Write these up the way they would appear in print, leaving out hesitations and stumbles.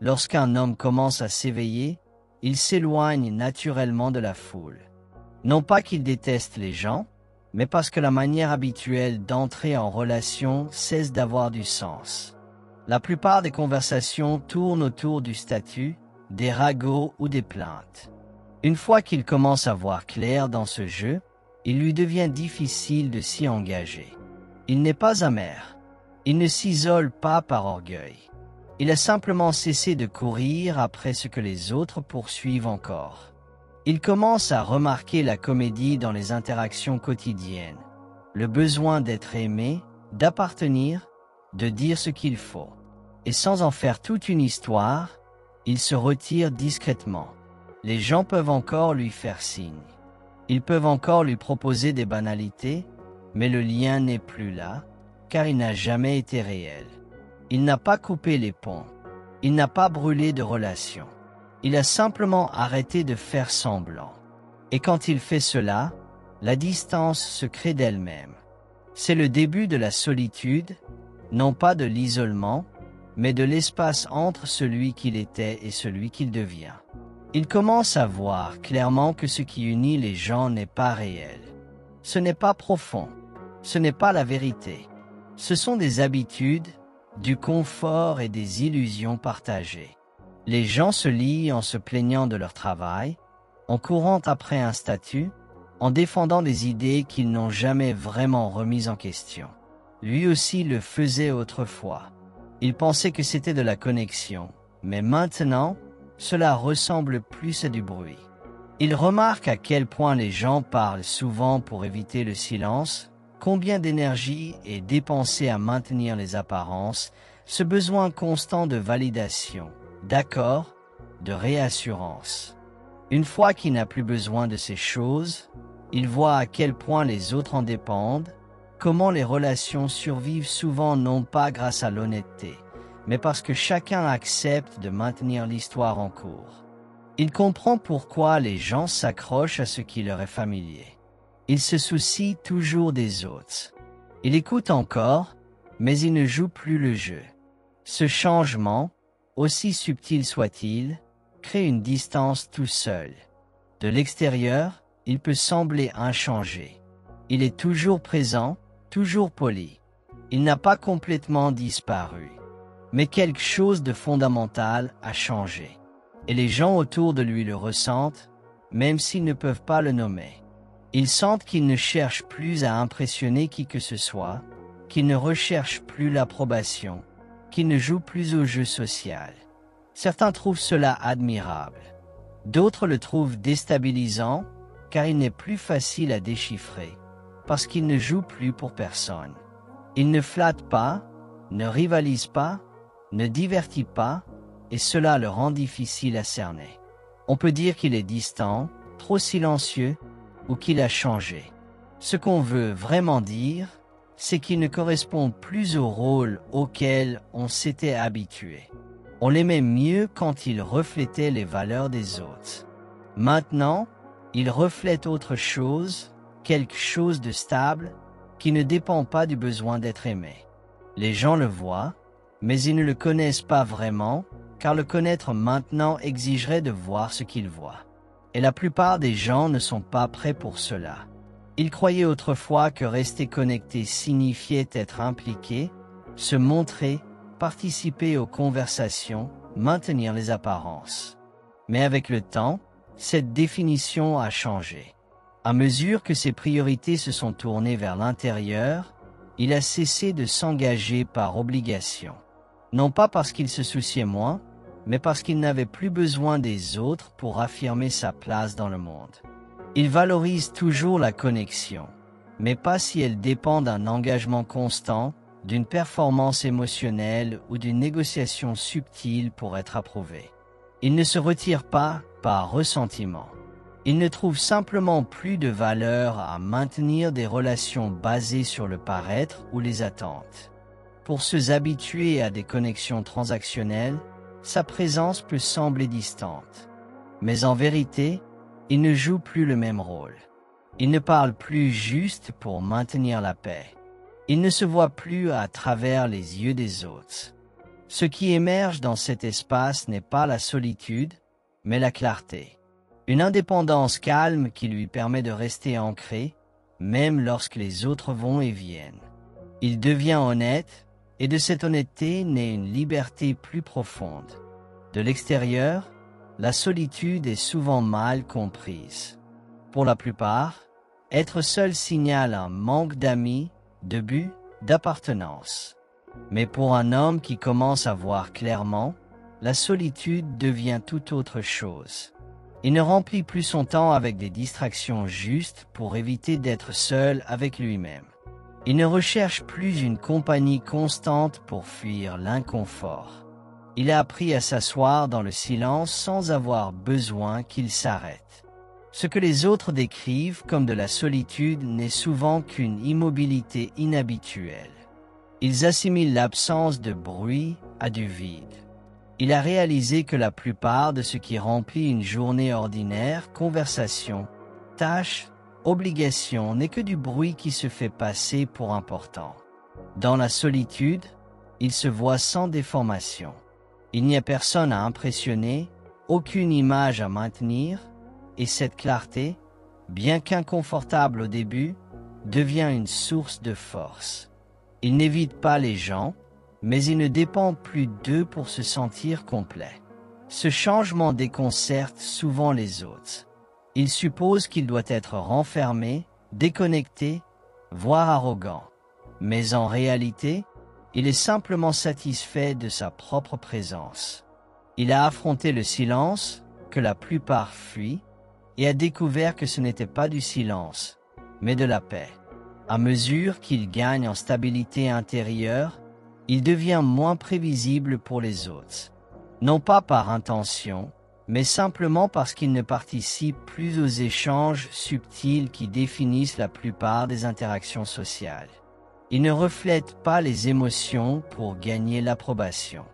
Lorsqu'un homme commence à s'éveiller, il s'éloigne naturellement de la foule. Non pas qu'il déteste les gens, mais parce que la manière habituelle d'entrer en relation cesse d'avoir du sens. La plupart des conversations tournent autour du statut, des ragots ou des plaintes. Une fois qu'il commence à voir clair dans ce jeu, il lui devient difficile de s'y engager. Il n'est pas amer. Il ne s'isole pas par orgueil. Il a simplement cessé de courir après ce que les autres poursuivent encore. Il commence à remarquer la comédie dans les interactions quotidiennes, le besoin d'être aimé, d'appartenir, de dire ce qu'il faut. Et sans en faire toute une histoire, il se retire discrètement. Les gens peuvent encore lui faire signe. Ils peuvent encore lui proposer des banalités, mais le lien n'est plus là, car il n'a jamais été réel. Il n'a pas coupé les ponts. Il n'a pas brûlé de relations. Il a simplement arrêté de faire semblant. Et quand il fait cela, la distance se crée d'elle-même. C'est le début de la solitude, non pas de l'isolement, mais de l'espace entre celui qu'il était et celui qu'il devient. Il commence à voir clairement que ce qui unit les gens n'est pas réel. Ce n'est pas profond. Ce n'est pas la vérité. Ce sont des habitudes, du confort et des illusions partagées. Les gens se lient en se plaignant de leur travail, en courant après un statut, en défendant des idées qu'ils n'ont jamais vraiment remises en question. Lui aussi le faisait autrefois. Il pensait que c'était de la connexion, mais maintenant, cela ressemble plus à du bruit. Il remarque à quel point les gens parlent souvent pour éviter le silence, combien d'énergie est dépensée à maintenir les apparences, ce besoin constant de validation, d'accord, de réassurance. Une fois qu'il n'a plus besoin de ces choses, il voit à quel point les autres en dépendent, comment les relations survivent souvent non pas grâce à l'honnêteté, mais parce que chacun accepte de maintenir l'histoire en cours. Il comprend pourquoi les gens s'accrochent à ce qui leur est familier. Il se soucie toujours des autres. Il écoute encore, mais il ne joue plus le jeu. Ce changement, aussi subtil soit-il, crée une distance tout seul. De l'extérieur, il peut sembler inchangé. Il est toujours présent, toujours poli. Il n'a pas complètement disparu. Mais quelque chose de fondamental a changé. Et les gens autour de lui le ressentent, même s'ils ne peuvent pas le nommer. Ils sentent qu'il ne cherche plus à impressionner qui que ce soit, qu'il ne recherche plus l'approbation, qu'il ne joue plus au jeu social. Certains trouvent cela admirable. D'autres le trouvent déstabilisant, car il n'est plus facile à déchiffrer, parce qu'il ne joue plus pour personne. Il ne flatte pas, ne rivalise pas, ne divertit pas, et cela le rend difficile à cerner. On peut dire qu'il est distant, trop silencieux, ou qu'il a changé. Ce qu'on veut vraiment dire, c'est qu'il ne correspond plus au rôle auquel on s'était habitué. On l'aimait mieux quand il reflétait les valeurs des autres. Maintenant, il reflète autre chose, quelque chose de stable, qui ne dépend pas du besoin d'être aimé. Les gens le voient, mais ils ne le connaissent pas vraiment, car le connaître maintenant exigerait de voir ce qu'ils voient. Et la plupart des gens ne sont pas prêts pour cela. Ils croyaient autrefois que rester connecté signifiait être impliqué, se montrer, participer aux conversations, maintenir les apparences. Mais avec le temps, cette définition a changé. À mesure que ses priorités se sont tournées vers l'intérieur, il a cessé de s'engager par obligation. Non pas parce qu'il se souciait moins, mais parce qu'il n'avait plus besoin des autres pour affirmer sa place dans le monde. Il valorise toujours la connexion, mais pas si elle dépend d'un engagement constant, d'une performance émotionnelle ou d'une négociation subtile pour être approuvé. Il ne se retire pas par ressentiment. Il ne trouve simplement plus de valeur à maintenir des relations basées sur le paraître ou les attentes. Pour ceux habitués à des connexions transactionnelles, sa présence peut sembler distante. Mais en vérité, il ne joue plus le même rôle. Il ne parle plus juste pour maintenir la paix. Il ne se voit plus à travers les yeux des autres. Ce qui émerge dans cet espace n'est pas la solitude, mais la clarté. Une indépendance calme qui lui permet de rester ancré, même lorsque les autres vont et viennent. Il devient honnête, et de cette honnêteté naît une liberté plus profonde. De l'extérieur, la solitude est souvent mal comprise. Pour la plupart, être seul signale un manque d'amis, de but, d'appartenance. Mais pour un homme qui commence à voir clairement, la solitude devient tout autre chose. Il ne remplit plus son temps avec des distractions justes pour éviter d'être seul avec lui-même. Il ne recherche plus une compagnie constante pour fuir l'inconfort. Il a appris à s'asseoir dans le silence sans avoir besoin qu'il s'arrête. Ce que les autres décrivent comme de la solitude n'est souvent qu'une immobilité inhabituelle. Ils assimilent l'absence de bruit à du vide. Il a réalisé que la plupart de ce qui remplit une journée ordinaire, conversation, tâches, obligations, n'est que du bruit qui se fait passer pour important. Dans la solitude, il se voit sans déformation. Il n'y a personne à impressionner, aucune image à maintenir, et cette clarté, bien qu'inconfortable au début, devient une source de force. Il n'évite pas les gens, mais il ne dépend plus d'eux pour se sentir complet. Ce changement déconcerte souvent les autres. Il suppose qu'il doit être renfermé, déconnecté, voire arrogant. Mais en réalité, il est simplement satisfait de sa propre présence. Il a affronté le silence, que la plupart fuient, et a découvert que ce n'était pas du silence, mais de la paix. À mesure qu'il gagne en stabilité intérieure, il devient moins prévisible pour les autres. Non pas par intention, mais simplement parce qu'il ne participe plus aux échanges subtils qui définissent la plupart des interactions sociales. Il ne reflète pas les émotions pour gagner l'approbation.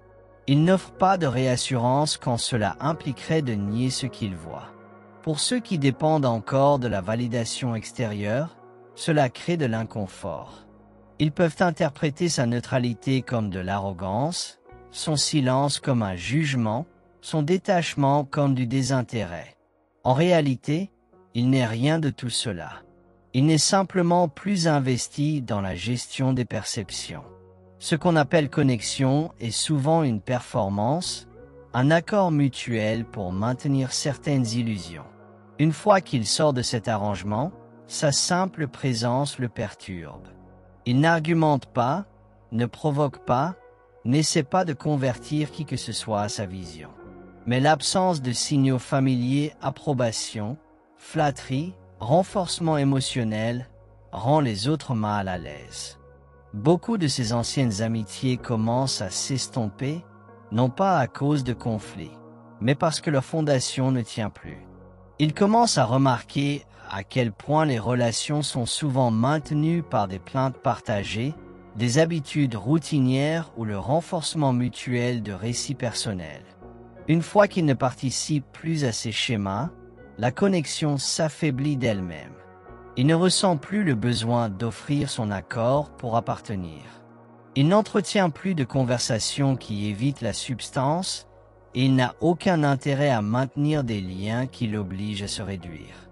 Il n'offre pas de réassurance quand cela impliquerait de nier ce qu'il voit. Pour ceux qui dépendent encore de la validation extérieure, cela crée de l'inconfort. Ils peuvent interpréter sa neutralité comme de l'arrogance, son silence comme un jugement, son détachement comme du désintérêt. En réalité, il n'est rien de tout cela. Il n'est simplement plus investi dans la gestion des perceptions. Ce qu'on appelle connexion est souvent une performance, un accord mutuel pour maintenir certaines illusions. Une fois qu'il sort de cet arrangement, sa simple présence le perturbe. Il n'argumente pas, ne provoque pas, n'essaie pas de convertir qui que ce soit à sa vision. Mais l'absence de signaux familiers, approbation, flatterie, renforcement émotionnel, rend les autres mal à l'aise. Beaucoup de ces anciennes amitiés commencent à s'estomper, non pas à cause de conflits, mais parce que leur fondation ne tient plus. Il commence à remarquer à quel point les relations sont souvent maintenues par des plaintes partagées, des habitudes routinières ou le renforcement mutuel de récits personnels. Une fois qu'il ne participe plus à ces schémas, la connexion s'affaiblit d'elle-même. Il ne ressent plus le besoin d'offrir son accord pour appartenir. Il n'entretient plus de conversations qui évitent la substance et il n'a aucun intérêt à maintenir des liens qui l'obligent à se réduire.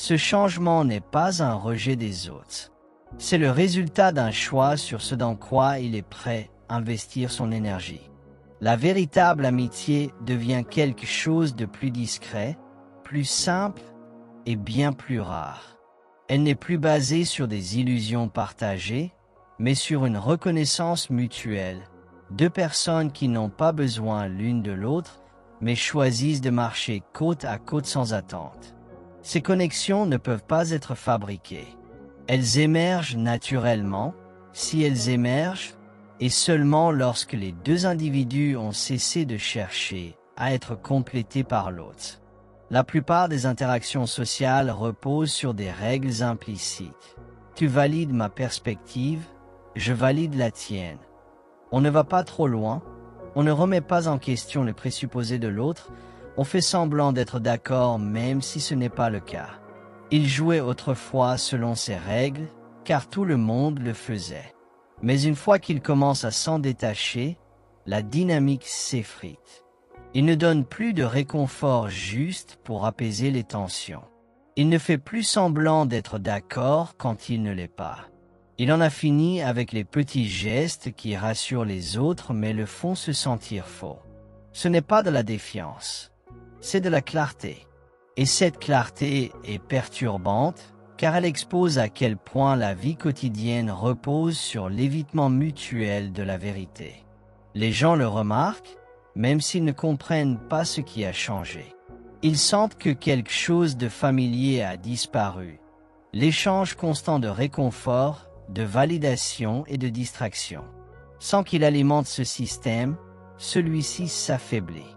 Ce changement n'est pas un rejet des autres. C'est le résultat d'un choix sur ce dans quoi il est prêt à investir son énergie. La véritable amitié devient quelque chose de plus discret, plus simple et bien plus rare. Elle n'est plus basée sur des illusions partagées, mais sur une reconnaissance mutuelle. Deux personnes qui n'ont pas besoin l'une de l'autre, mais choisissent de marcher côte à côte sans attente. Ces connexions ne peuvent pas être fabriquées. Elles émergent naturellement, si elles émergent, et seulement lorsque les deux individus ont cessé de chercher à être complétés par l'autre. La plupart des interactions sociales reposent sur des règles implicites. Tu valides ma perspective, je valide la tienne. On ne va pas trop loin, on ne remet pas en question les présupposés de l'autre, on fait semblant d'être d'accord même si ce n'est pas le cas. Il jouait autrefois selon ses règles, car tout le monde le faisait. Mais une fois qu'il commence à s'en détacher, la dynamique s'effrite. Il ne donne plus de réconfort juste pour apaiser les tensions. Il ne fait plus semblant d'être d'accord quand il ne l'est pas. Il en a fini avec les petits gestes qui rassurent les autres mais le font se sentir faux. Ce n'est pas de la défiance, c'est de la clarté. Et cette clarté est perturbante car elle expose à quel point la vie quotidienne repose sur l'évitement mutuel de la vérité. Les gens le remarquent, même s'ils ne comprennent pas ce qui a changé. Ils sentent que quelque chose de familier a disparu. L'échange constant de réconfort, de validation et de distraction. Sans qu'il alimente ce système, celui-ci s'affaiblit.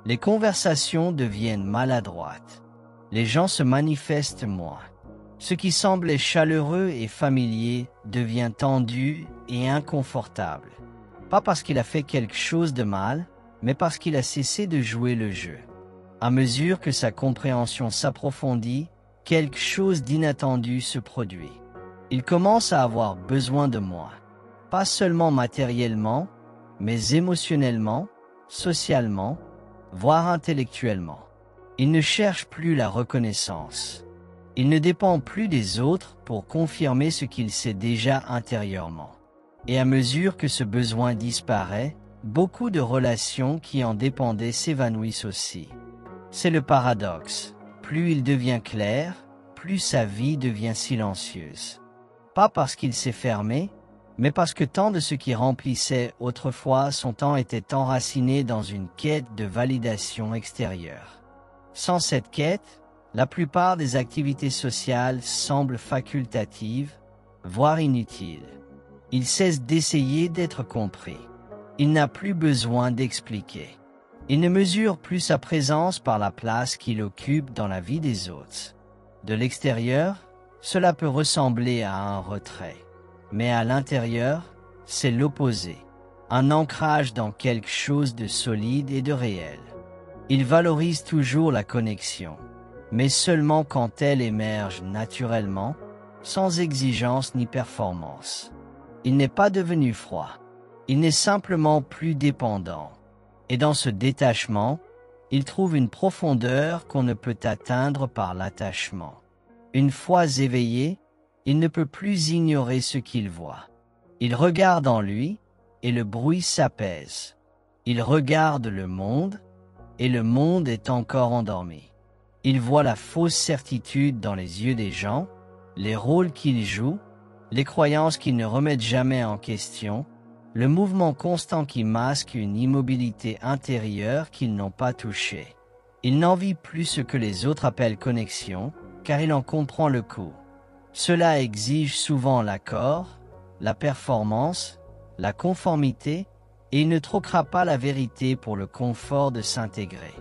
Les conversations deviennent maladroites. Les gens se manifestent moins. Ce qui semblait chaleureux et familier devient tendu et inconfortable. Pas parce qu'il a fait quelque chose de mal, mais parce qu'il a cessé de jouer le jeu. À mesure que sa compréhension s'approfondit, quelque chose d'inattendu se produit. Il commence à avoir besoin de moi. Pas seulement matériellement, mais émotionnellement, socialement, voire intellectuellement. Il ne cherche plus la reconnaissance. Il ne dépend plus des autres pour confirmer ce qu'il sait déjà intérieurement. Et à mesure que ce besoin disparaît, beaucoup de relations qui en dépendaient s'évanouissent aussi. C'est le paradoxe. Plus il devient clair, plus sa vie devient silencieuse. Pas parce qu'il s'est fermé, mais parce que tant de ce qui remplissait autrefois son temps était enraciné dans une quête de validation extérieure. Sans cette quête, la plupart des activités sociales semblent facultatives, voire inutiles. Il cesse d'essayer d'être compris. Il n'a plus besoin d'expliquer. Il ne mesure plus sa présence par la place qu'il occupe dans la vie des autres. De l'extérieur, cela peut ressembler à un retrait. Mais à l'intérieur, c'est l'opposé. Un ancrage dans quelque chose de solide et de réel. Il valorise toujours la connexion, mais seulement quand elle émerge naturellement, sans exigence ni performance. Il n'est pas devenu froid. Il n'est simplement plus dépendant. Et dans ce détachement, il trouve une profondeur qu'on ne peut atteindre par l'attachement. Une fois éveillé, il ne peut plus ignorer ce qu'il voit. Il regarde en lui, et le bruit s'apaise. Il regarde le monde, et le monde est encore endormi. Il voit la fausse certitude dans les yeux des gens, les rôles qu'ils jouent, les croyances qu'ils ne remettent jamais en question, le mouvement constant qui masque une immobilité intérieure qu'ils n'ont pas touchée. Il n'en vit plus ce que les autres appellent connexion, car il en comprend le coût. Cela exige souvent l'accord, la performance, la conformité, et il ne troquera pas la vérité pour le confort de s'intégrer.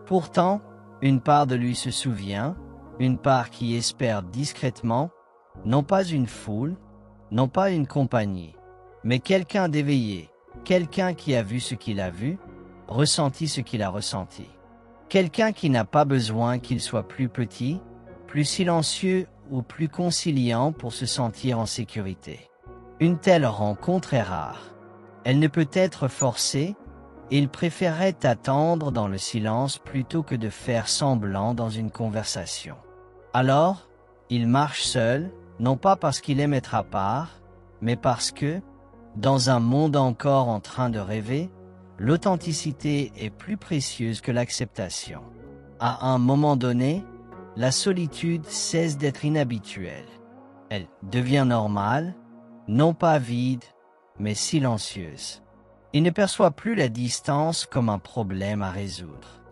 Pourtant, une part de lui se souvient, une part qui espère discrètement, non pas une foule, non pas une compagnie, mais quelqu'un d'éveillé, quelqu'un qui a vu ce qu'il a vu, ressenti ce qu'il a ressenti. Quelqu'un qui n'a pas besoin qu'il soit plus petit, plus silencieux ou plus conciliant pour se sentir en sécurité. Une telle rencontre est rare. Elle ne peut être forcée, et il préférerait attendre dans le silence plutôt que de faire semblant dans une conversation. Alors, il marche seul, non pas parce qu'il aime être à part, mais parce que, dans un monde encore en train de rêver, l'authenticité est plus précieuse que l'acceptation. À un moment donné, la solitude cesse d'être inhabituelle. Elle devient normale, non pas vide, mais silencieuse. Il ne perçoit plus la distance comme un problème à résoudre.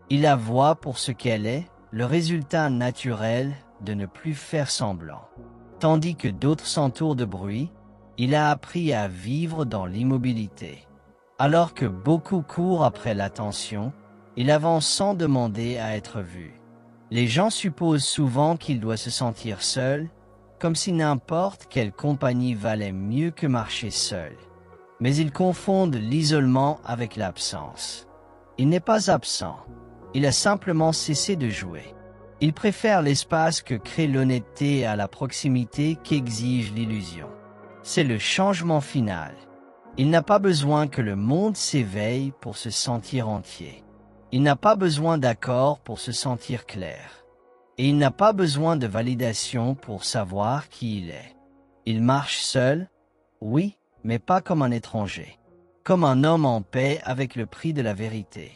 Il la voit pour ce qu'elle est, le résultat naturel de ne plus faire semblant. Tandis que d'autres s'entourent de bruit, il a appris à vivre dans l'immobilité. Alors que beaucoup courent après l'attention, il avance sans demander à être vu. Les gens supposent souvent qu'il doit se sentir seul, comme si n'importe quelle compagnie valait mieux que marcher seul. Mais ils confondent l'isolement avec l'absence. Il n'est pas absent, il a simplement cessé de jouer. Il préfère l'espace que crée l'honnêteté à la proximité qu'exige l'illusion. C'est le changement final. Il n'a pas besoin que le monde s'éveille pour se sentir entier. Il n'a pas besoin d'accord pour se sentir clair. Et il n'a pas besoin de validation pour savoir qui il est. Il marche seul, oui, mais pas comme un étranger. Comme un homme en paix avec le prix de la vérité.